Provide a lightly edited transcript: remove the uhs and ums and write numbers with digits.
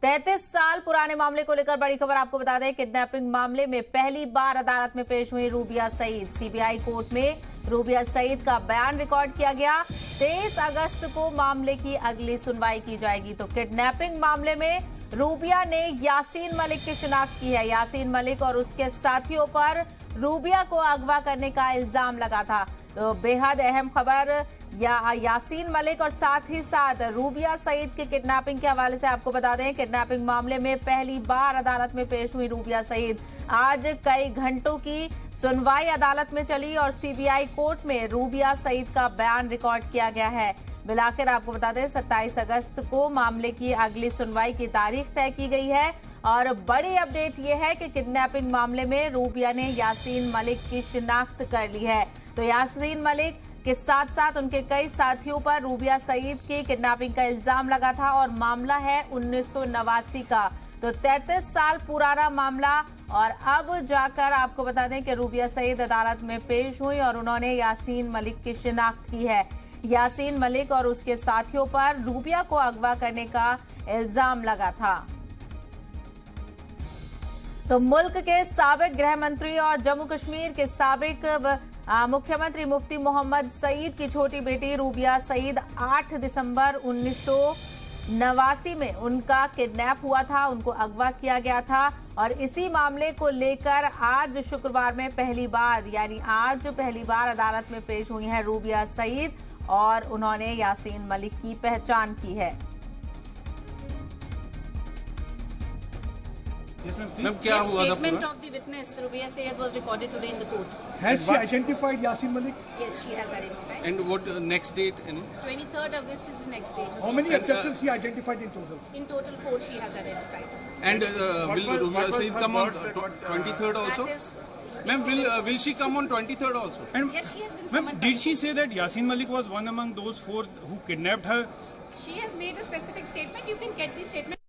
33 साल पुराने मामले को लेकर बड़ी खबर आपको बता दें। किडनैपिंग मामले में पहली बार अदालत में पेश हुई रूबिया सईद। सीबीआई कोर्ट में रूबिया सईद का बयान रिकॉर्ड किया गया। 23 अगस्त को मामले की अगली सुनवाई की जाएगी। तो किडनैपिंग मामले में रूबिया ने यासीन मलिक की शिनाख्त की है। यासीन मलिक और उसके साथियों पर रूबिया को अगवा करने का इल्जाम लगा था। तो बेहद अहम खबर यासीन मलिक और साथ ही साथ रूबिया सईद की किडनैपिंग के हवाले से आपको बता दें। किडनैपिंग मामले में पहली बार अदालत में पेश हुई रूबिया सईद। आज कई घंटों की सुनवाई अदालत में चली और सीबीआई कोर्ट में रूबिया सईद का बयान रिकॉर्ड किया गया है। मिलाकर आपको बता दें 27 अगस्त को मामले की अगली सुनवाई की तारीख तय की गई है। और बड़ी अपडेट यह है कि किडनैपिंग मामले में रूबिया ने यासीन मलिक की शिनाख्त कर ली है। तो यासीन मलिक के साथ साथ उनके कई साथियों पर रूबिया सईद की किडनैपिंग का इल्जाम लगा था और मामला है 1989 का। तो 33 साल पुराना मामला और अब जाकर आपको बता दें कि रूबिया सईद अदालत में पेश हुई और उन्होंने यासीन मलिक की शिनाख्त की है। यासीन मलिक और उसके साथियों पर रूबिया को अगवा करने का इल्जाम लगा था। तो मुल्क के साबिक गृह मंत्री और जम्मू कश्मीर के साबिक मुख्यमंत्री मुफ्ती मोहम्मद सईद की छोटी बेटी रूबिया सईद 8 दिसंबर 1989 में उनका किडनैप हुआ था। उनको अगवा किया गया था और इसी मामले को लेकर आज शुक्रवार में पहली बार अदालत में पेश हुई हैं रूबिया सईद और उन्होंने यासीन मलिक की पहचान की है। Yes, ma'am, क्या हुआ था? Statement of the witness Rubiya Sayyed was recorded today in the court. Has she identified Yasin Malik? Yes, she has identified. And what next date? 23rd August is the next date. How many abductors she identified in total? In total, 4 she has identified. And will Rubiya Sayyid come on 23rd also? That is, Ma'am, will she come on 23rd also? And yes, she has been ma'am, summoned. did she say that Yasin Malik was one among those 4 who kidnapped her? She has made a specific statement. You can get the statement.